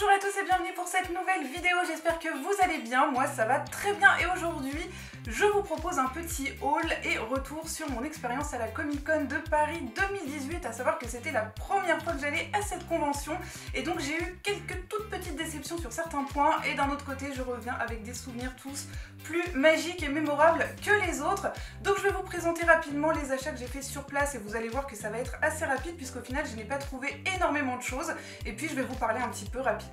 Bonjour à tous et bienvenue pour cette nouvelle vidéo, j'espère que vous allez bien, moi ça va très bien et aujourd'hui je vous propose un petit haul et retour sur mon expérience à la Comic Con de Paris 2018, à savoir que c'était la première fois que j'allais à cette convention et donc j'ai eu quelques toutes petites déceptions sur certains points et d'un autre côté je reviens avec des souvenirs tous plus magiques et mémorables que les autres. Donc je vais vous présenter rapidement les achats que j'ai fait sur place et vous allez voir que ça va être assez rapide puisqu'au final je n'ai pas trouvé énormément de choses et puis je vais vous parler un petit peu rapidement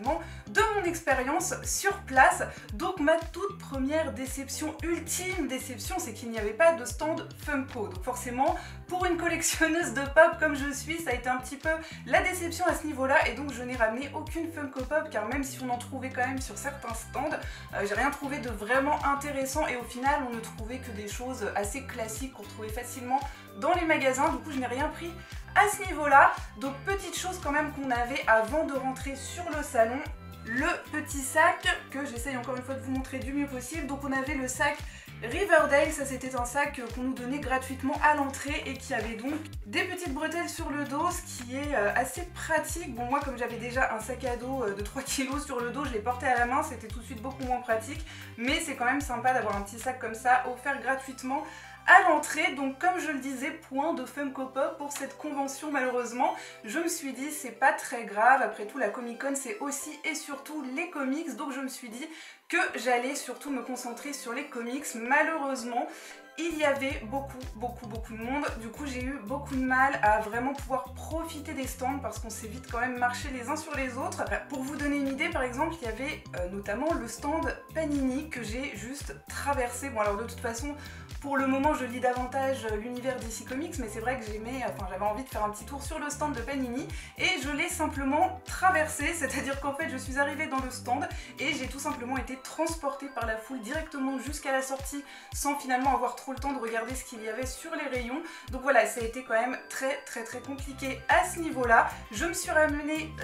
de mon expérience sur place. Donc ma toute première déception, ultime déception, c'est qu'il n'y avait pas de stand Funko. Donc forcément pour une collectionneuse de pop comme je suis, ça a été un petit peu la déception à ce niveau-là et donc je n'ai ramené aucune Funko Pop car même si on en trouvait quand même sur certains stands, j'ai rien trouvé de vraiment intéressant et au final on ne trouvait que des choses assez classiques qu'on trouvait facilement dans les magasins. Du coup je n'ai rien pris à ce niveau-là. Donc petite chose quand même qu'on avait avant de rentrer sur le salon, le petit sac que j'essaye encore une fois de vous montrer du mieux possible. Donc on avait le sac Riverdale, ça c'était un sac qu'on nous donnait gratuitement à l'entrée et qui avait donc des petites bretelles sur le dos, ce qui est assez pratique. Bon moi comme j'avais déjà un sac à dos de 3 kg sur le dos, je l'ai porté à la main, c'était tout de suite beaucoup moins pratique, mais c'est quand même sympa d'avoir un petit sac comme ça offert gratuitement à l'entrée. Donc comme je le disais, point de Funko Pop pour cette convention malheureusement. Je me suis dit c'est pas très grave, après tout la Comic Con c'est aussi et surtout les comics, donc je me suis dit que j'allais surtout me concentrer sur les comics. Malheureusement il y avait beaucoup de monde, du coup j'ai eu beaucoup de mal à vraiment pouvoir profiter des stands parce qu'on s'est vite quand même marché les uns sur les autres. Pour vous donner une idée par exemple, il y avait notamment le stand Panini que j'ai juste traversé. Bon alors de toute façon pour le moment je lis davantage l'univers DC Comics, mais c'est vrai que j'avais envie de faire un petit tour sur le stand de Panini et je l'ai simplement traversé, c'est-à-dire qu'en fait je suis arrivée dans le stand et j'ai tout simplement été transportée par la foule directement jusqu'à la sortie sans finalement avoir trop le temps de regarder ce qu'il y avait sur les rayons. Donc voilà, ça a été quand même très compliqué à ce niveau-là. Je me suis ramené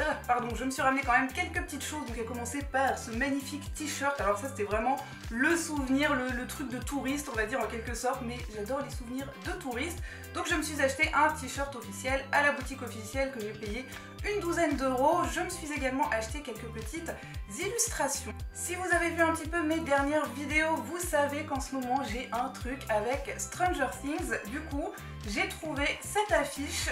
quand même quelques petites choses. Donc à commencer par ce magnifique t-shirt. Alors ça c'était vraiment le souvenir, le truc de touriste on va dire en quelque sorte, mais j'adore les souvenirs de touristes. Donc je me suis acheté un t-shirt officiel à la boutique officielle que j'ai payé une douzaine d'euros. Je me suis également acheté quelques petites illustrations. Si vous avez vu un petit peu mes dernières vidéos, vous savez qu'en ce moment j'ai un truc avec Stranger Things. Du coup, j'ai trouvé cette affiche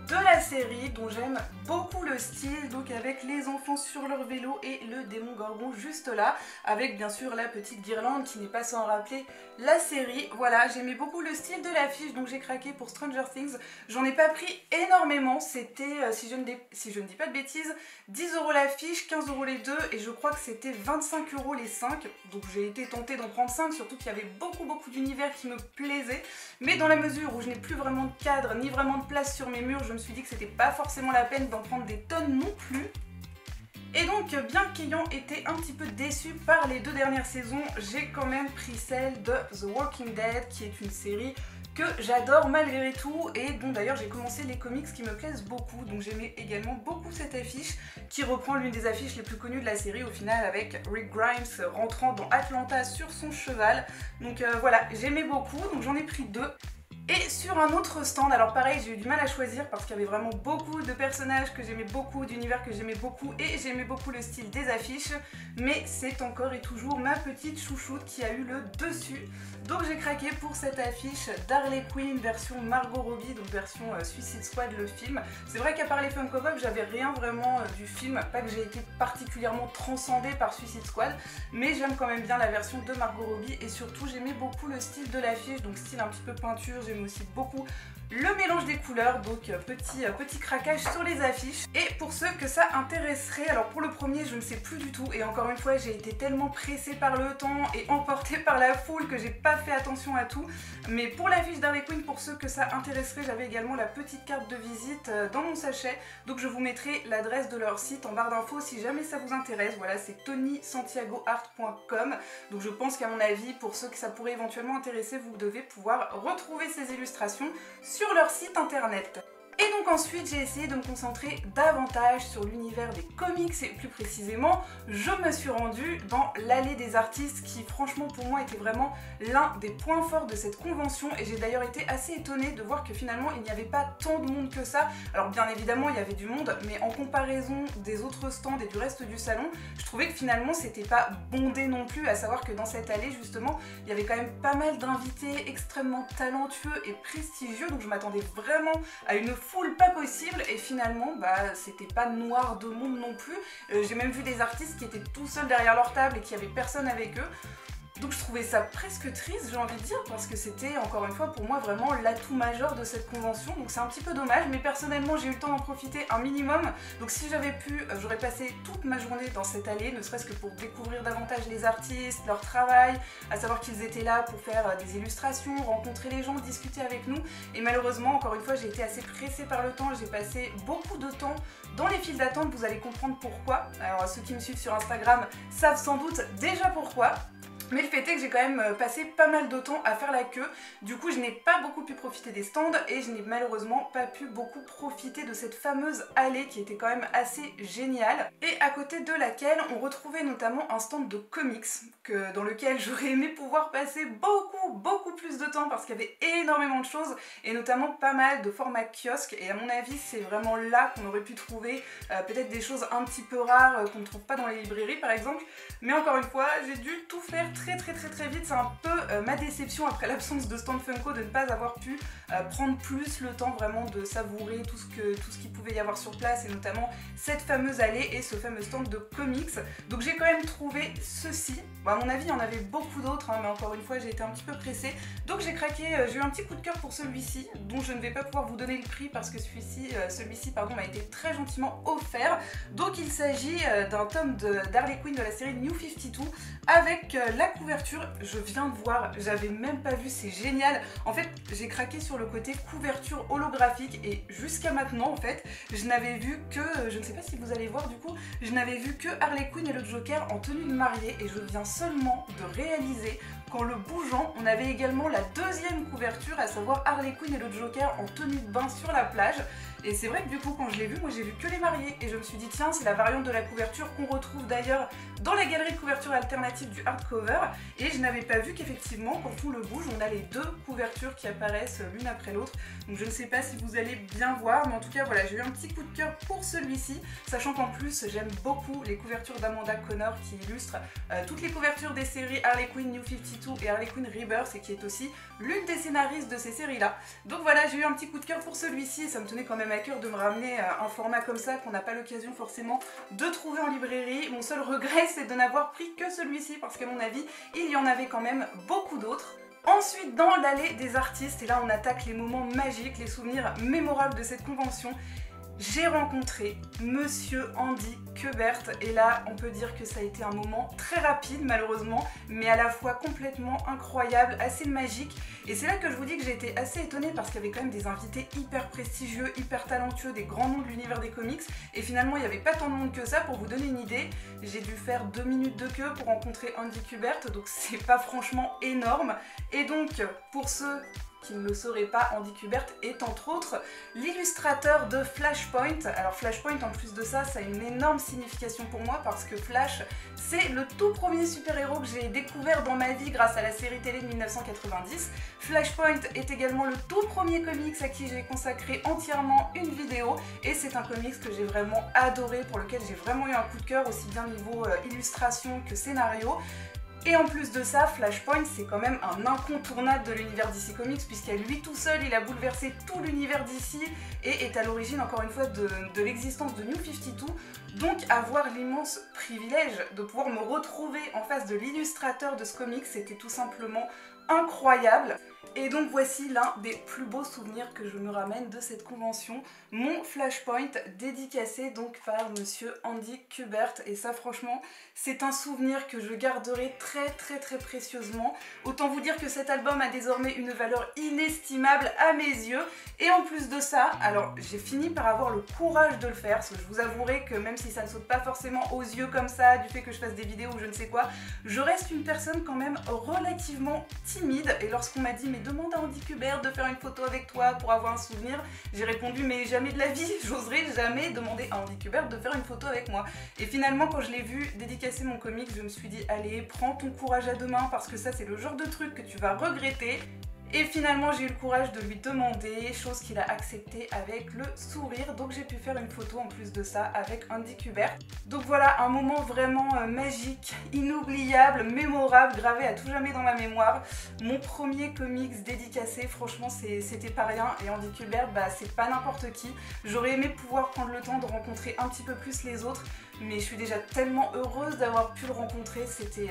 de la série dont j'aime beaucoup le style, donc avec les enfants sur leur vélo et le démon Gorgon juste là, avec bien sûr la petite guirlande qui n'est pas sans rappeler la série. Voilà, j'aimais beaucoup le style de l'affiche, donc j'ai craqué pour Stranger Things. J'en ai pas pris énormément, c'était, si je ne dis pas de bêtises, 10 € l'affiche, 15 € les deux, et je crois que c'était 25 € les 5, donc j'ai été tentée d'en prendre 5, surtout qu'il y avait beaucoup d'univers qui me plaisaient, mais dans la mesure où je n'ai plus vraiment de cadre, ni vraiment de place sur mes murs, je me suis dit que c'était pas forcément la peine d'en prendre des tonnes non plus. Et donc bien qu'ayant été un petit peu déçue par les deux dernières saisons, j'ai quand même pris celle de The Walking Dead, qui est une série que j'adore malgré tout et dont d'ailleurs j'ai commencé les comics qui me plaisent beaucoup. Donc j'aimais également beaucoup cette affiche qui reprend l'une des affiches les plus connues de la série au final, avec Rick Grimes rentrant dans Atlanta sur son cheval. Donc voilà, j'aimais beaucoup, donc j'en ai pris deux. Et sur un autre stand, alors pareil j'ai eu du mal à choisir parce qu'il y avait vraiment beaucoup de personnages que j'aimais beaucoup, d'univers que j'aimais beaucoup et j'aimais beaucoup le style des affiches, mais c'est encore et toujours ma petite chouchoute qui a eu le dessus. Donc j'ai craqué pour cette affiche d'Harley Quinn version Margot Robbie, donc version Suicide Squad le film. C'est vrai qu'à part les Funko Pop j'avais rien vraiment du film, pas que j'ai été particulièrement transcendée par Suicide Squad, mais j'aime quand même bien la version de Margot Robbie et surtout j'aimais beaucoup le style de l'affiche, donc style un petit peu peinture, j'aime aussi beaucoup le mélange des couleurs, donc petit craquage sur les affiches. Et pour ceux que ça intéresserait, alors pour le premier je ne sais plus du tout et encore une fois j'ai été tellement pressée par le temps et emportée par la foule que j'ai pas fait attention à tout, mais pour l'affiche d'Harley Quinn, pour ceux que ça intéresserait, j'avais également la petite carte de visite dans mon sachet, donc je vous mettrai l'adresse de leur site en barre d'infos si jamais ça vous intéresse. Voilà, c'est tonysantiagoart.com, donc je pense qu'à mon avis pour ceux que ça pourrait éventuellement intéresser, vous devez pouvoir retrouver ces illustrations sur leur site internet. Et donc ensuite j'ai essayé de me concentrer davantage sur l'univers des comics et plus précisément je me suis rendue dans l'allée des artistes qui franchement pour moi était vraiment l'un des points forts de cette convention et j'ai d'ailleurs été assez étonnée de voir que finalement il n'y avait pas tant de monde que ça. Alors bien évidemment il y avait du monde mais en comparaison des autres stands et du reste du salon je trouvais que finalement c'était pas bondé non plus, à savoir que dans cette allée justement il y avait quand même pas mal d'invités extrêmement talentueux et prestigieux donc je m'attendais vraiment à une foule pas possible et finalement bah c'était pas noir de monde non plus. J'ai même vu des artistes qui étaient tout seuls derrière leur table et qui avait personne avec eux. Donc je trouvais ça presque triste, j'ai envie de dire, parce que c'était encore une fois pour moi vraiment l'atout majeur de cette convention, donc c'est un petit peu dommage, mais personnellement j'ai eu le temps d'en profiter un minimum, donc si j'avais pu, j'aurais passé toute ma journée dans cette allée, ne serait-ce que pour découvrir davantage les artistes, leur travail, à savoir qu'ils étaient là pour faire des illustrations, rencontrer les gens, discuter avec nous, et malheureusement encore une fois j'ai été assez pressée par le temps, j'ai passé beaucoup de temps dans les files d'attente, vous allez comprendre pourquoi. Alors ceux qui me suivent sur Instagram savent sans doute déjà pourquoi. Mais le fait est que j'ai quand même passé pas mal de temps à faire la queue, du coup je n'ai pas beaucoup pu profiter des stands et je n'ai malheureusement pas pu beaucoup profiter de cette fameuse allée qui était quand même assez géniale et à côté de laquelle on retrouvait notamment un stand de comics dans lequel j'aurais aimé pouvoir passer beaucoup plus de temps parce qu'il y avait énormément de choses et notamment pas mal de formats kiosques et à mon avis c'est vraiment là qu'on aurait pu trouver peut-être des choses un petit peu rares qu'on ne trouve pas dans les librairies par exemple, mais encore une fois j'ai dû tout faire très vite, c'est un peu ma déception après l'absence de stand Funko de ne pas avoir pu prendre plus le temps vraiment de savourer tout ce qu'il pouvait y avoir sur place et notamment cette fameuse allée et ce fameux stand de comics. Donc j'ai quand même trouvé ceci, bon, à mon avis il y en avait beaucoup d'autres hein, mais encore une fois j'ai été un petit peu pressée donc j'ai craqué, j'ai eu un petit coup de cœur pour celui-ci dont je ne vais pas pouvoir vous donner le prix parce que celui-ci m'a été très gentiment offert. Donc il s'agit d'un tome d'Harley Quinn de la série New 52 avec la couverture, je viens de voir, j'avais même pas vu, c'est génial. En fait, j'ai craqué sur le côté couverture holographique et jusqu'à maintenant, en fait, je n'avais vu que, je ne sais pas si vous allez voir du coup, je n'avais vu que Harley Quinn et le Joker en tenue de mariée et je viens seulement de réaliser qu'en le bougeant, on avait également la deuxième couverture, à savoir Harley Quinn et le Joker en tenue de bain sur la plage. Et c'est vrai que du coup quand je l'ai vu, moi j'ai vu que les mariés et je me suis dit tiens c'est la variante de la couverture qu'on retrouve d'ailleurs dans la galerie de couverture alternative du hardcover et je n'avais pas vu qu'effectivement quand on le bouge on a les deux couvertures qui apparaissent l'une après l'autre. Donc je ne sais pas si vous allez bien voir mais en tout cas voilà j'ai eu un petit coup de cœur pour celui-ci, sachant qu'en plus j'aime beaucoup les couvertures d'Amanda Connor qui illustrent toutes les couvertures des séries Harley Quinn New 52 et Harley Quinn Rebirth et qui est aussi l'une des scénaristes de ces séries là. Donc voilà j'ai eu un petit coup de cœur pour celui-ci et ça me tenait quand même à cœur de me ramener un format comme ça qu'on n'a pas l'occasion forcément de trouver en librairie. Mon seul regret c'est de n'avoir pris que celui-ci parce qu'à mon avis il y en avait quand même beaucoup d'autres. Ensuite dans l'allée des artistes, et là on attaque les moments magiques, les souvenirs mémorables de cette convention, j'ai rencontré Monsieur Andy Kubert et là on peut dire que ça a été un moment très rapide malheureusement mais à la fois complètement incroyable, assez magique et c'est là que je vous dis que j'ai été assez étonnée parce qu'il y avait quand même des invités hyper prestigieux, hyper talentueux, des grands noms de l'univers des comics et finalement il n'y avait pas tant de monde que ça. Pour vous donner une idée, j'ai dû faire 2 minutes de queue pour rencontrer Andy Kubert donc c'est pas franchement énorme et donc pour ceux qui ne le sauraient pas, Andy Kubert est entre autres l'illustrateur de Flashpoint. Alors Flashpoint en plus de ça, ça a une énorme signification pour moi parce que Flash c'est le tout premier super-héros que j'ai découvert dans ma vie grâce à la série télé de 1990. Flashpoint est également le tout premier comics à qui j'ai consacré entièrement une vidéo et c'est un comics que j'ai vraiment adoré, pour lequel j'ai vraiment eu un coup de cœur aussi bien niveau illustration que scénario. Et en plus de ça, Flashpoint c'est quand même un incontournable de l'univers DC Comics puisqu'à lui tout seul il a bouleversé tout l'univers DC et est à l'origine encore une fois de l'existence de New 52. Donc avoir l'immense privilège de pouvoir me retrouver en face de l'illustrateur de ce comics, c'était tout simplement incroyable. Et donc voici l'un des plus beaux souvenirs que je me ramène de cette convention, mon Flashpoint dédicacé donc par Monsieur Andy Kubert et ça franchement c'est un souvenir que je garderai très précieusement. Autant vous dire que cet album a désormais une valeur inestimable à mes yeux et en plus de ça, alors j'ai fini par avoir le courage de le faire parce que je vous avouerai que même si ça ne saute pas forcément aux yeux comme ça du fait que je fasse des vidéos ou je ne sais quoi, je reste une personne quand même relativement timide et lorsqu'on m'a dit mais demande à Andy Kubert de faire une photo avec toi pour avoir un souvenir. J'ai répondu mais jamais de la vie, j'oserais jamais demander à Andy Kubert de faire une photo avec moi. Et finalement quand je l'ai vu dédicacer mon comics, je me suis dit allez, prends ton courage à deux mains parce que ça c'est le genre de truc que tu vas regretter. Et finalement j'ai eu le courage de lui demander, chose qu'il a accepté avec le sourire, donc j'ai pu faire une photo en plus de ça avec Andy Kubert. Donc voilà, un moment vraiment magique, inoubliable, mémorable, gravé à tout jamais dans ma mémoire. Mon premier comics dédicacé, franchement c'était pas rien, et Andy Kubert bah c'est pas n'importe qui. J'aurais aimé pouvoir prendre le temps de rencontrer un petit peu plus les autres, mais je suis déjà tellement heureuse d'avoir pu le rencontrer, c'était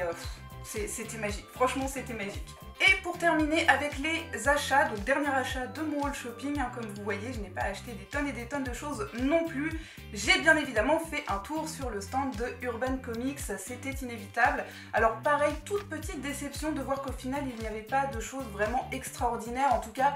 magique, franchement c'était magique. Et pour terminer avec les achats, donc dernier achat de mon haul shopping, hein, comme vous voyez je n'ai pas acheté des tonnes et des tonnes de choses non plus. J'ai bien évidemment fait un tour sur le stand de Urban Comics, c'était inévitable. Alors pareil, toute petite déception de voir qu'au final il n'y avait pas de choses vraiment extraordinaires, en tout cas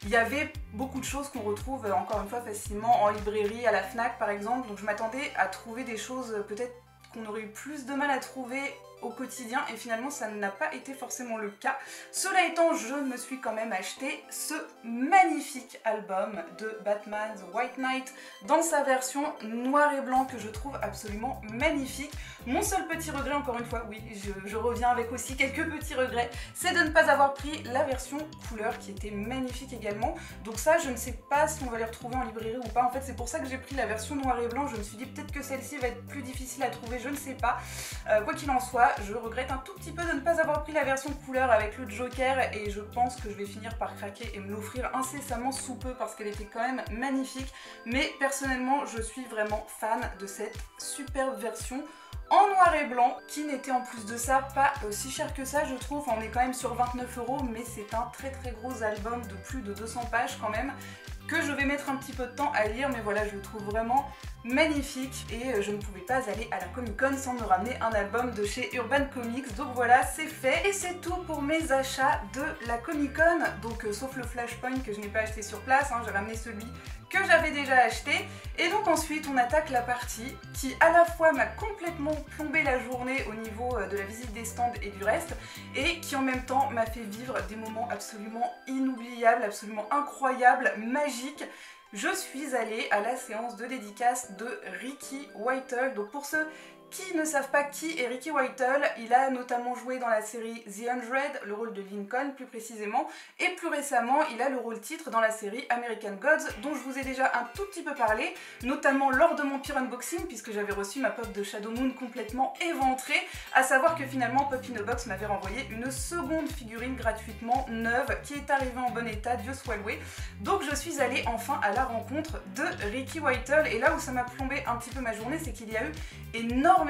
il y avait beaucoup de choses qu'on retrouve encore une fois facilement en librairie, à la Fnac par exemple, donc je m'attendais à trouver des choses peut-être qu'on aurait eu plus de mal à trouver au quotidien et finalement ça n'a pas été forcément le cas. Cela étant, je me suis quand même acheté ce magnifique album de Batman The White Knight dans sa version noir et blanc que je trouve absolument magnifique. Mon seul petit regret, encore une fois, oui, je reviens avec aussi quelques petits regrets, c'est de ne pas avoir pris la version couleur qui était magnifique également. Donc ça, je ne sais pas si on va les retrouver en librairie ou pas. En fait, c'est pour ça que j'ai pris la version noir et blanc. Je me suis dit peut-être que celle-ci va être plus difficile à trouver, je ne sais pas. Quoi qu'il en soit, je regrette un tout petit peu de ne pas avoir pris la version couleur avec le Joker et je pense que je vais finir par craquer et me l'offrir incessamment sous peu parce qu'elle était quand même magnifique. Mais personnellement, je suis vraiment fan de cette superbe version en noir et blanc, qui n'était en plus de ça pas si cher que ça je trouve. Enfin, on est quand même sur 29 €, mais c'est un très gros album de plus de 200 pages quand même, que je vais mettre un petit peu de temps à lire, mais voilà, je le trouve vraiment magnifique et je ne pouvais pas aller à la Comic Con sans me ramener un album de chez Urban Comics. Donc voilà, c'est fait et c'est tout pour mes achats de la Comic Con, donc sauf le Flashpoint que je n'ai pas acheté sur place, hein, j'ai ramené celui que j'avais déjà acheté. Et donc ensuite on attaque la partie qui à la fois m'a complètement plombé la journée au niveau de la visite des stands et du reste, et qui en même temps m'a fait vivre des moments absolument inoubliables, absolument incroyables, magiques. Je suis allée à la séance de dédicace de Ricky Whittle. Donc pour ceux qui ne savent pas qui est Ricky Whittle, il a notamment joué dans la série The 100, le rôle de Lincoln plus précisément, et plus récemment il a le rôle titre dans la série American Gods, dont je vous ai déjà un tout petit peu parlé, notamment lors de mon pire unboxing, puisque j'avais reçu ma pop de Shadow Moon complètement éventrée, à savoir que finalement Pop in a Box m'avait renvoyé une seconde figurine gratuitement neuve, qui est arrivée en bon état, Dieu soit loué. Donc je suis allée enfin à la rencontre de Ricky Whittle, et là où ça m'a plombé un petit peu ma journée, c'est qu'il y a eu énormément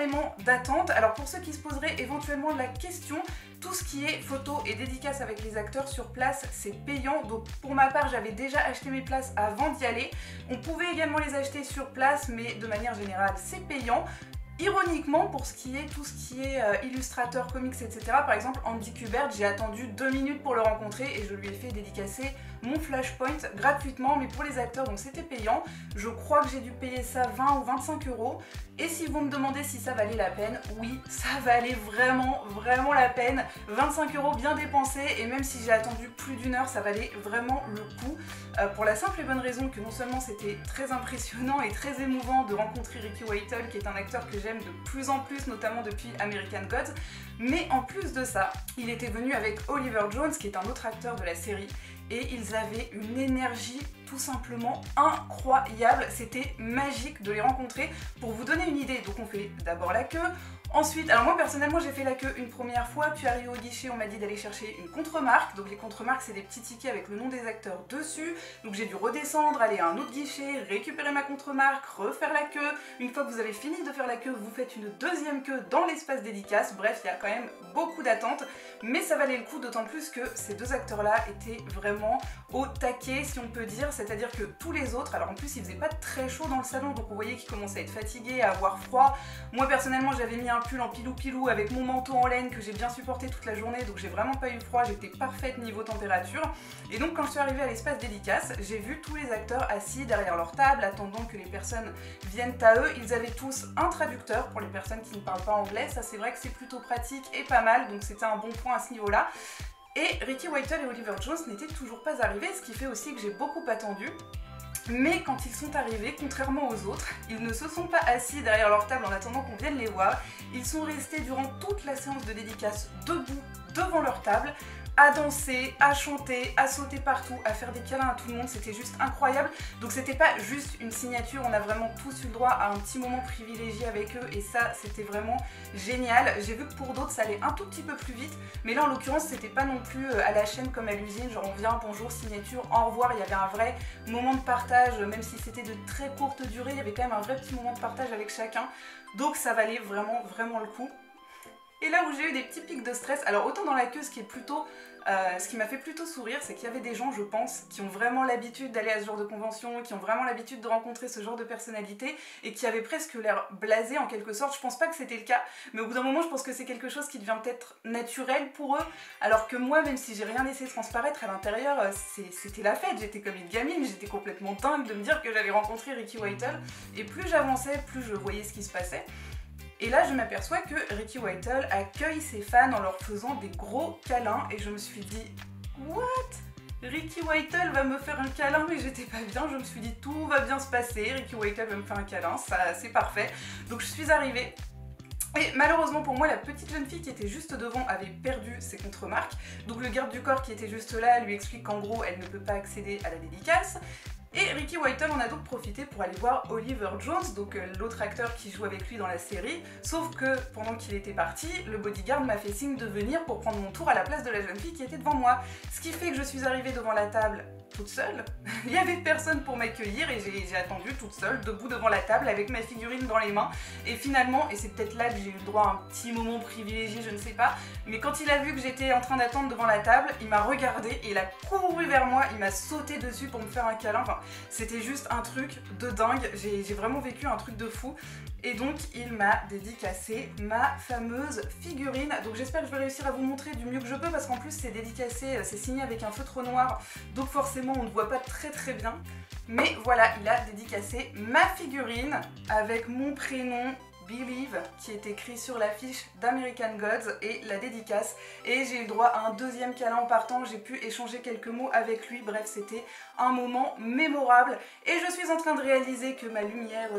d'attentes. Alors pour ceux qui se poseraient éventuellement la question, tout ce qui est photo et dédicace avec les acteurs sur place, c'est payant. Donc pour ma part, j'avais déjà acheté mes places avant d'y aller. On pouvait également les acheter sur place, mais de manière générale, c'est payant. Ironiquement, pour ce qui est tout ce qui est illustrateur, comics, etc., par exemple Andy Kubert, j'ai attendu 2 minutes pour le rencontrer et je lui ai fait dédicacer mon Flashpoint gratuitement, mais pour les acteurs, donc c'était payant. Je crois que j'ai dû payer ça 20 ou 25 €. Et si vous me demandez si ça valait la peine, oui, ça valait vraiment la peine. 25 € bien dépensés, et même si j'ai attendu plus d'1 heure, ça valait vraiment le coup. Pour la simple et bonne raison que non seulement c'était très impressionnant et très émouvant de rencontrer Ricky Whittle, qui est un acteur que j'aime de plus en plus, notamment depuis American Gods, mais en plus de ça, il était venu avec Oliver Jones, qui est un autre acteur de la série, et ils avaient une énergie tout simplement incroyable. C'était magique de les rencontrer. Pour vous donner une idée, donc on fait d'abord la queue. Ensuite, alors moi personnellement j'ai fait la queue une première fois, puis arrivé au guichet on m'a dit d'aller chercher une contremarque. Donc les contremarques c'est des petits tickets avec le nom des acteurs dessus. Donc j'ai dû redescendre, aller à un autre guichet, récupérer ma contremarque, refaire la queue. Une fois que vous avez fini de faire la queue, vous faites une deuxième queue dans l'espace dédicace. Bref, il y a quand même beaucoup d'attentes, mais ça valait le coup, d'autant plus que ces deux acteurs là étaient vraiment au taquet si on peut dire. C'est-à-dire que tous les autres, alors en plus il faisait pas très chaud dans le salon, donc on voyait qu'ils commençaient à être fatigués, à avoir froid. Moi personnellement j'avais mis un pull en pilou avec mon manteau en laine que j'ai bien supporté toute la journée, donc j'ai vraiment pas eu froid, j'étais parfaite niveau température. Et donc quand je suis arrivée à l'espace dédicace, j'ai vu tous les acteurs assis derrière leur table, attendant que les personnes viennent à eux. Ils avaient tous un traducteur pour les personnes qui ne parlent pas anglais, ça c'est vrai que c'est plutôt pratique et pas mal, donc c'était un bon point à ce niveau-là. Et Ricky Whittle et Oliver Jones n'étaient toujours pas arrivés, ce qui fait aussi que j'ai beaucoup attendu. Mais quand ils sont arrivés, contrairement aux autres, ils ne se sont pas assis derrière leur table en attendant qu'on vienne les voir. Ils sont restés durant toute la séance de dédicace debout devant leur table, à danser, à chanter, à sauter partout, à faire des câlins à tout le monde, c'était juste incroyable. Donc c'était pas juste une signature, on a vraiment tous eu le droit à un petit moment privilégié avec eux et ça c'était vraiment génial. J'ai vu que pour d'autres ça allait un tout petit peu plus vite, mais là en l'occurrence c'était pas non plus à la chaîne comme à l'usine, genre on vient, bonjour, signature, au revoir, il y avait un vrai moment de partage, même si c'était de très courte durée, il y avait quand même un vrai petit moment de partage avec chacun, donc ça valait vraiment le coup. Et là où j'ai eu des petits pics de stress, alors autant dans la queue, ce qui m'a fait plutôt sourire, c'est qu'il y avait des gens, je pense, qui ont vraiment l'habitude d'aller à ce genre de convention, qui ont vraiment l'habitude de rencontrer ce genre de personnalité et qui avaient presque l'air blasés en quelque sorte. Je pense pas que c'était le cas, mais au bout d'un moment, je pense que c'est quelque chose qui devient peut-être naturel pour eux, alors que moi, même si j'ai rien laissé transparaître à l'intérieur, c'était la fête, j'étais comme une gamine, j'étais complètement dingue de me dire que j'allais rencontrer Ricky Whittle, et plus j'avançais, plus je voyais ce qui se passait. Et là, je m'aperçois que Ricky Whittle accueille ses fans en leur faisant des gros câlins et je me suis dit « What ? Ricky Whittle va me faire un câlin ?» Mais j'étais pas bien, je me suis dit « Tout va bien se passer, Ricky Whittle va me faire un câlin, ça c'est parfait. » Donc je suis arrivée. Et malheureusement pour moi, la petite jeune fille qui était juste devant avait perdu ses contremarques. Donc le garde du corps qui était juste là lui explique qu'en gros, elle ne peut pas accéder à la dédicace. Et Ricky Whittle en a donc profité pour aller voir Oliver Jones, donc l'autre acteur qui joue avec lui dans la série, sauf que pendant qu'il était parti, le bodyguard m'a fait signe de venir pour prendre mon tour à la place de la jeune fille qui était devant moi. Ce qui fait que je suis arrivée devant la table toute seule, il n'y avait personne pour m'accueillir et j'ai attendu toute seule, debout devant la table avec ma figurine dans les mains. Et finalement, et c'est peut-être là que j'ai eu le droit à un petit moment privilégié, je ne sais pas, mais quand il a vu que j'étais en train d'attendre devant la table, il m'a regardé et il a couru vers moi, il m'a sauté dessus pour me faire un câlin. Enfin, c'était juste un truc de dingue, j'ai vraiment vécu un truc de fou. Et donc il m'a dédicacé ma fameuse figurine. Donc j'espère que je vais réussir à vous montrer du mieux que je peux parce qu'en plus c'est dédicacé, c'est signé avec un feutre noir. Donc forcément on ne voit pas très bien. Mais voilà, il a dédicacé ma figurine avec mon prénom Believe qui est écrit sur l'affiche d'American Gods et la dédicace. Et j'ai eu le droit à un deuxième câlin en partant, j'ai pu échanger quelques mots avec lui. Bref, c'était un moment mémorable. Et je suis en train de réaliser que ma lumière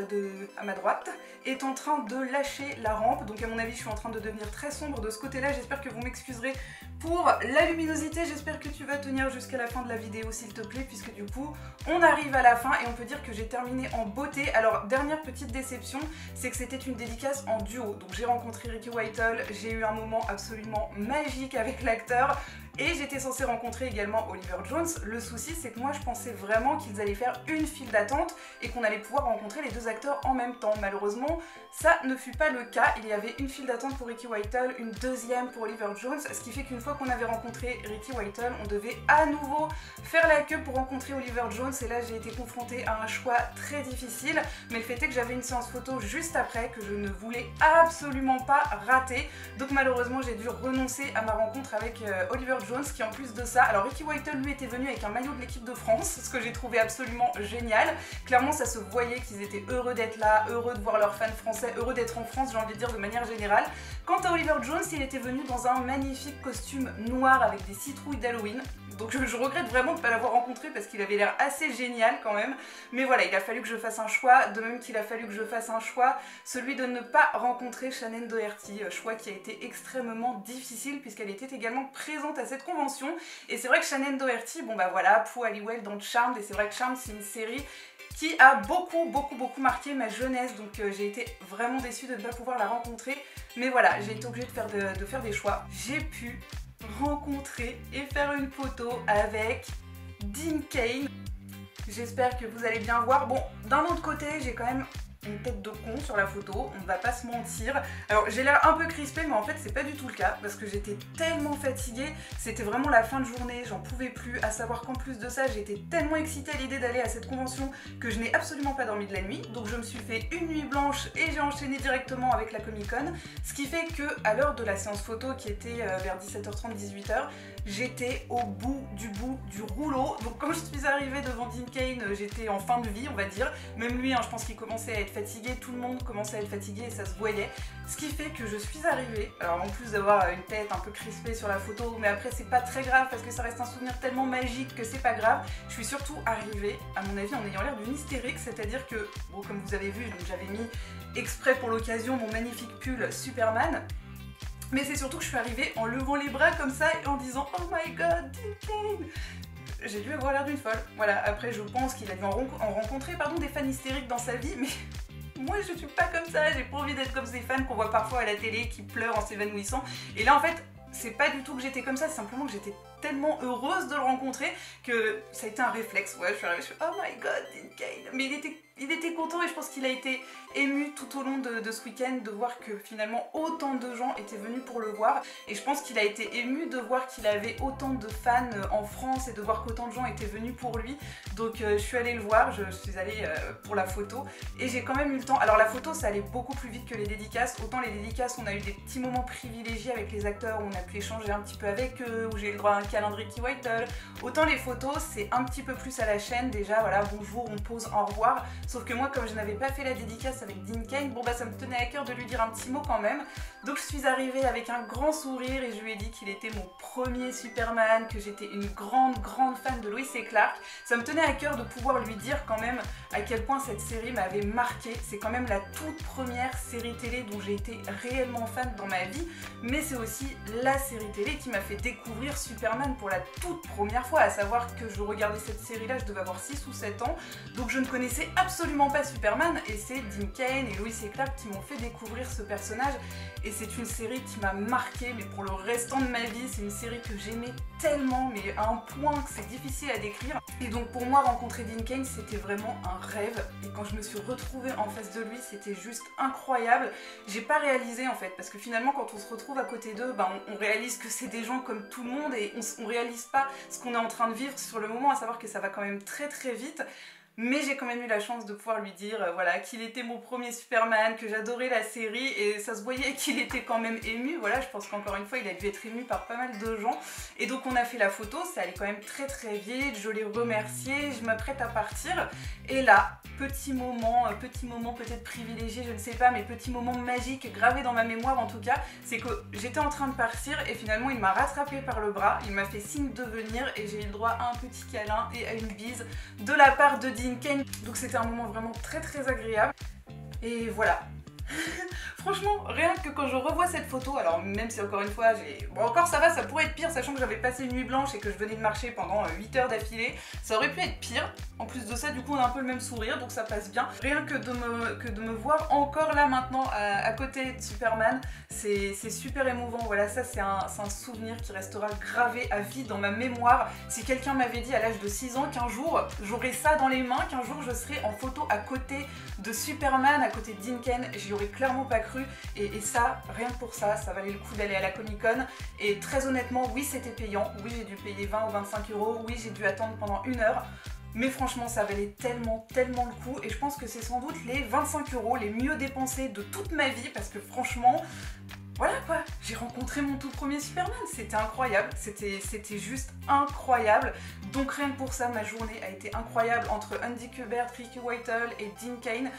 à ma droite est en train de lâcher la rampe. Donc à mon avis, je suis en train de devenir très sombre de ce côté-là. J'espère que vous m'excuserez pour la luminosité. J'espère que tu vas tenir jusqu'à la fin de la vidéo, s'il te plaît, puisque du coup, on arrive à la fin et on peut dire que j'ai terminé en beauté. Alors, dernière petite déception, c'est que c'était une dédicace en duo. Donc j'ai rencontré Ricky Whittle, j'ai eu un moment absolument magique avec l'acteur. Et j'étais censée rencontrer également Oliver Jones. Le souci, c'est que moi, je pensais vraiment qu'ils allaient faire une file d'attente et qu'on allait pouvoir rencontrer les deux acteurs en même temps. Malheureusement, ça ne fut pas le cas. Il y avait une file d'attente pour Ricky Whittle, une deuxième pour Oliver Jones, ce qui fait qu'une fois qu'on avait rencontré Ricky Whittle, on devait à nouveau faire la queue pour rencontrer Oliver Jones. Et là, j'ai été confrontée à un choix très difficile. Mais le fait est que j'avais une séance photo juste après que je ne voulais absolument pas rater. Donc malheureusement, j'ai dû renoncer à ma rencontre avec Oliver Jones, qui en plus de ça, alors Ricky Whittle lui était venu avec un maillot de l'équipe de France, ce que j'ai trouvé absolument génial. Clairement ça se voyait qu'ils étaient heureux d'être là, heureux de voir leurs fans français, heureux d'être en France, j'ai envie de dire de manière générale. Quant à Oliver Jones, il était venu dans un magnifique costume noir avec des citrouilles d'Halloween. Donc je regrette vraiment de ne pas l'avoir rencontré parce qu'il avait l'air assez génial quand même. Mais voilà, il a fallu que je fasse un choix, de même qu'il a fallu que je fasse un choix, celui de ne pas rencontrer Shannen Doherty, choix qui a été extrêmement difficile puisqu'elle était également présente à cette convention. Et c'est vrai que Shannen Doherty, bon bah voilà, Pooh Halliwell dans Charmed, et c'est vrai que Charmed c'est une série qui a beaucoup marqué ma jeunesse, donc j'ai été vraiment déçue de ne pas pouvoir la rencontrer. Mais voilà, j'ai été obligée de faire des choix. J'ai pu rencontrer et faire une photo avec Dean Cain. J'espère que vous allez bien voir. Bon, d'un autre côté, j'ai quand même une tête de con sur la photo, on ne va pas se mentir. Alors j'ai l'air un peu crispée, mais en fait c'est pas du tout le cas parce que j'étais tellement fatiguée, c'était vraiment la fin de journée, j'en pouvais plus, à savoir qu'en plus de ça j'étais tellement excitée à l'idée d'aller à cette convention que je n'ai absolument pas dormi de la nuit, donc je me suis fait une nuit blanche et j'ai enchaîné directement avec la Comic Con, ce qui fait que à l'heure de la séance photo qui était vers 17h30-18h, j'étais au bout du rouleau. Donc quand je suis arrivée devant Dean Cain, j'étais en fin de vie, on va dire. Même lui, hein, je pense qu'il commençait à être fatigué, tout le monde commençait à être fatigué et ça se voyait. Ce qui fait que je suis arrivée, alors en plus d'avoir une tête un peu crispée sur la photo, mais après c'est pas très grave parce que ça reste un souvenir tellement magique que c'est pas grave. Je suis surtout arrivée, à mon avis, en ayant l'air d'une hystérique, c'est-à-dire que, bon, comme vous avez vu, j'avais mis exprès pour l'occasion mon magnifique pull Superman. Mais c'est surtout que je suis arrivée en levant les bras comme ça et en disant « Oh my god, Dean Cain !» J'ai dû avoir l'air d'une folle. Voilà, après je pense qu'il a dû en rencontrer des fans hystériques dans sa vie, mais moi je suis pas comme ça, j'ai pas envie d'être comme ces fans qu'on voit parfois à la télé qui pleurent en s'évanouissant. Et là en fait, c'est pas du tout que j'étais comme ça, c'est simplement que j'étais tellement heureuse de le rencontrer que ça a été un réflexe. Ouais, je suis arrivée, je suis oh my god, Dean Cain. Mais il était content et je pense qu'il a été ému tout au long de ce week-end de voir que finalement autant de gens étaient venus pour le voir. Et je pense qu'il a été ému de voir qu'il avait autant de fans en France et de voir qu'autant de gens étaient venus pour lui. Donc je suis allée le voir, je suis allée pour la photo et j'ai quand même eu le temps. Alors la photo ça allait beaucoup plus vite que les dédicaces. Autant les dédicaces on a eu des petits moments privilégiés avec les acteurs où on a pu échanger un petit peu avec eux, où j'ai eu le droit à un câlin de Ricky Whittle. Autant les photos c'est un petit peu plus à la chaîne déjà, voilà, bonjour, on pose, au revoir. Sauf que moi comme je n'avais pas fait la dédicace avec Dean Cain, bon bah ça me tenait à cœur de lui dire un petit mot quand même. Donc je suis arrivée avec un grand sourire et je lui ai dit qu'il était mon premier Superman, que j'étais une grande fan de Lois et Clark. Ça me tenait à cœur de pouvoir lui dire quand même à quel point cette série m'avait marqué. C'est quand même la toute première série télé dont j'ai été réellement fan dans ma vie, mais c'est aussi la série télé qui m'a fait découvrir Superman pour la toute première fois, à savoir que je regardais cette série là, je devais avoir 6 ou 7 ans, donc je ne connaissais absolument pas Superman et c'est Dean Cain et Lois et Clark qui m'ont fait découvrir ce personnage et c'est une série qui m'a marqué mais pour le restant de ma vie. C'est une série que j'aimais tellement mais à un point que c'est difficile à décrire et donc pour moi rencontrer Dean Cain c'était vraiment un rêve et quand je me suis retrouvée en face de lui c'était juste incroyable. J'ai pas réalisé en fait parce que finalement quand on se retrouve à côté d'eux on réalise que c'est des gens comme tout le monde et on réalise pas ce qu'on est en train de vivre sur le moment, à savoir que ça va quand même très vite. Mais j'ai quand même eu la chance de pouvoir lui dire voilà, qu'il était mon premier Superman, que j'adorais la série et ça se voyait qu'il était quand même ému. Voilà, je pense qu'encore une fois il a dû être ému par pas mal de gens. Et donc on a fait la photo, ça allait quand même très vite, je l'ai remercié, je m'apprête à partir. Et là, petit moment peut-être privilégié, je ne sais pas, mais petit moment magique gravé dans ma mémoire en tout cas, c'est que j'étais en train de partir et finalement il m'a rattrapé par le bras, il m'a fait signe de venir et j'ai eu le droit à un petit câlin et à une bise de la part de Dean Cain. Donc c'était un moment vraiment très agréable. Et voilà. Franchement, rien que quand je revois cette photo, alors même si encore une fois j'ai... Bon encore ça va, ça pourrait être pire, sachant que j'avais passé une nuit blanche et que je venais de marcher pendant 8 heures d'affilée, ça aurait pu être pire. En plus de ça, du coup on a un peu le même sourire, donc ça passe bien. Rien que de me voir encore là maintenant à côté de Superman, c'est super émouvant. Voilà, ça c'est un souvenir qui restera gravé à vie dans ma mémoire. Si quelqu'un m'avait dit à l'âge de 6 ans qu'un jour j'aurais ça dans les mains, qu'un jour je serais en photo à côté de Superman, à côté de Dean Cain, j'y aurais clairement pas cru. Et ça, rien que pour ça, ça valait le coup d'aller à la Comic Con. Et très honnêtement, oui c'était payant, oui j'ai dû payer 20 ou 25 €, oui j'ai dû attendre pendant 1 heure. Mais franchement ça valait tellement le coup et je pense que c'est sans doute les 25 € les mieux dépensés de toute ma vie parce que franchement, voilà quoi, j'ai rencontré mon tout premier Superman, c'était incroyable, c'était juste incroyable. Donc rien que pour ça, ma journée a été incroyable entre Andy Kubert, Ricky Whittle et Dean Cain.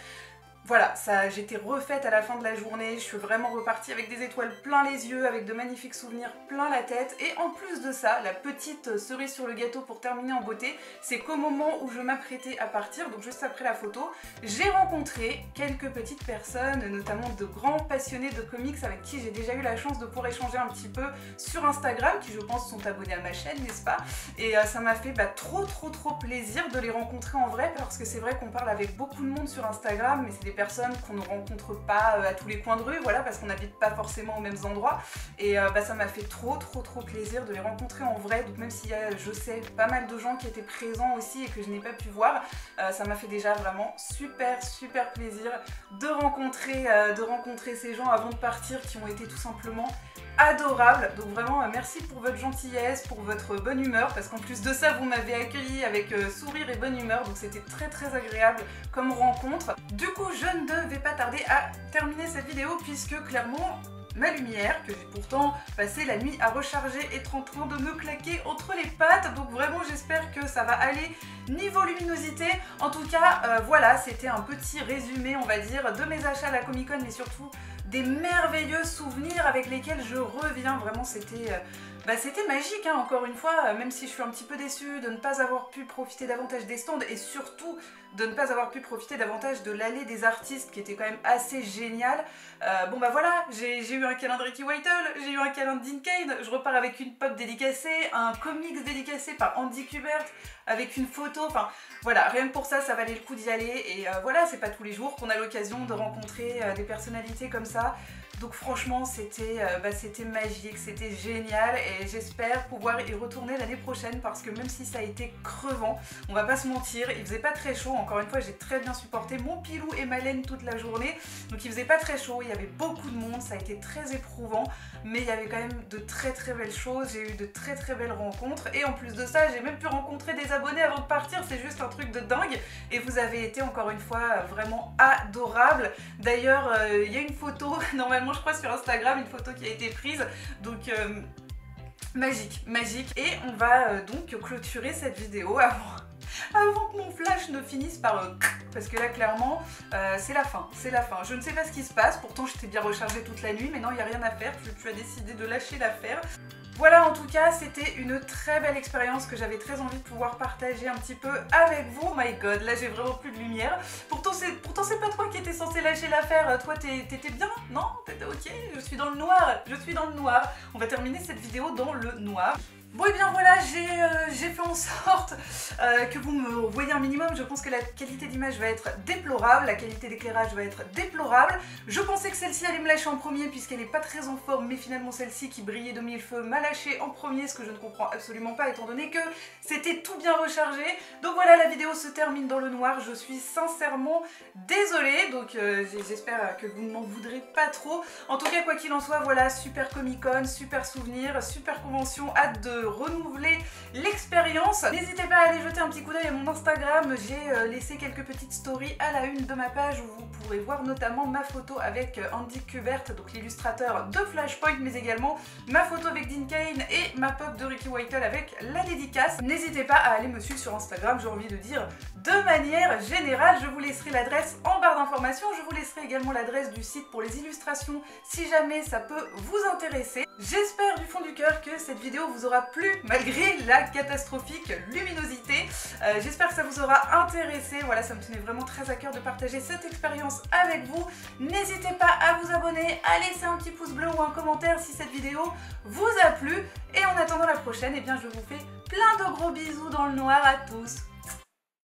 Voilà, j'étais refaite à la fin de la journée, je suis vraiment repartie avec des étoiles plein les yeux, avec de magnifiques souvenirs plein la tête. Et en plus de ça, la petite cerise sur le gâteau pour terminer en beauté, c'est qu'au moment où je m'apprêtais à partir, donc juste après la photo, j'ai rencontré quelques petites personnes, notamment de grands passionnés de comics avec qui j'ai déjà eu la chance de pouvoir échanger un petit peu sur Instagram, qui je pense sont abonnés à ma chaîne, n'est-ce pas? Et ça m'a fait trop plaisir de les rencontrer en vrai, parce que c'est vrai qu'on parle avec beaucoup de monde sur Instagram, mais c'est des personnes qu'on ne rencontre pas à tous les coins de rue, voilà, parce qu'on n'habite pas forcément aux mêmes endroits. Et ça m'a fait trop plaisir de les rencontrer en vrai. Donc même s'il y a, je sais, pas mal de gens qui étaient présents aussi et que je n'ai pas pu voir, ça m'a fait déjà vraiment super plaisir de rencontrer ces gens avant de partir, qui ont été tout simplement adorables. Donc vraiment merci pour votre gentillesse, pour votre bonne humeur, parce qu'en plus de ça vous m'avez accueilli avec sourire et bonne humeur, donc c'était très agréable comme rencontre. Du coup je ne vais pas tarder à terminer cette vidéo puisque clairement ma lumière, que j'ai pourtant passé la nuit à recharger, être en train de me claquer entre les pattes. Donc vraiment j'espère que ça va aller niveau luminosité. En tout cas, voilà, c'était un petit résumé, on va dire, de mes achats à la Comic Con, mais surtout des merveilleux souvenirs avec lesquels je reviens. Vraiment, c'était magique, hein, encore une fois, même si je suis un petit peu déçue de ne pas avoir pu profiter davantage des stands et surtout de ne pas avoir pu profiter davantage de l'allée des artistes qui était quand même assez génial. Bon bah voilà, j'ai eu un câlin de Ricky Whittle, j'ai eu un câlin de Dean Cain, je repars avec une pop dédicacée, un comics dédicacé par Andy Kubert avec une photo, enfin voilà, rien que pour ça, ça valait le coup d'y aller. Et voilà, c'est pas tous les jours qu'on a l'occasion de rencontrer des personnalités comme ça. Donc franchement, c'était magique, c'était génial et j'espère pouvoir y retourner l'année prochaine parce que même si ça a été crevant, on va pas se mentir, il faisait pas très chaud. Encore une fois, j'ai très bien supporté mon pilou et ma laine toute la journée. Donc il faisait pas très chaud, il y avait beaucoup de monde, ça a été très éprouvant, mais il y avait quand même de très belles choses, j'ai eu de très belles rencontres et en plus de ça, j'ai même pu rencontrer des abonnés avant de partir, c'est juste un truc de dingue et vous avez été encore une fois vraiment adorable. D'ailleurs, il y a une photo, normalement je crois sur Instagram, une photo qui a été prise, donc magique. Et on va donc clôturer cette vidéo avant que mon flash ne finisse par parce que là clairement c'est la fin, je ne sais pas ce qui se passe, pourtant j'étais bien rechargée toute la nuit, mais non, il n'y a rien à faire, tu as décidé de lâcher l'affaire. Voilà, en tout cas, c'était une très belle expérience que j'avais très envie de pouvoir partager un petit peu avec vous. Oh my god, là j'ai vraiment plus de lumière. Pourtant c'est pas toi qui étais censé lâcher l'affaire. Toi t'étais bien? Non? T'étais ok? Je suis dans le noir. On va terminer cette vidéo dans le noir. Bon et bien voilà, j'ai fait en sorte que vous me voyez un minimum. Je pense que la qualité d'image va être déplorable, la qualité d'éclairage va être déplorable. Je pensais que celle-ci allait me lâcher en premier puisqu'elle n'est pas très en forme, mais finalement celle-ci qui brillait de mille feux m'a lâché en premier, ce que je ne comprends absolument pas étant donné que c'était tout bien rechargé. Donc voilà, la vidéo se termine dans le noir, je suis sincèrement désolée, donc j'espère que vous ne m'en voudrez pas trop. En tout cas, quoi qu'il en soit, voilà, super Comic Con, super souvenir, super convention, hâte de renouveler l'expérience. N'hésitez pas à aller jeter un petit coup d'œil à mon Instagram, j'ai laissé quelques petites stories à la une de ma page où vous pourrez voir notamment ma photo avec Andy Kubert, donc l'illustrateur de Flashpoint, mais également ma photo avec Dean Cain et ma pop de Ricky Whittle avec la dédicace. N'hésitez pas à aller me suivre sur Instagram, j'ai envie de dire de manière générale. Je vous laisserai l'adresse en barre d'informations, je vous laisserai également l'adresse du site pour les illustrations si jamais ça peut vous intéresser. J'espère du fond du cœur que cette vidéo vous aura plu malgré la catastrophique luminosité. J'espère que ça vous aura intéressé. Voilà, ça me tenait vraiment très à cœur de partager cette expérience avec vous. N'hésitez pas à vous abonner, à laisser un petit pouce bleu ou un commentaire si cette vidéo vous a plu. Et en attendant la prochaine, eh bien, je vous fais plein de gros bisous dans le noir à tous.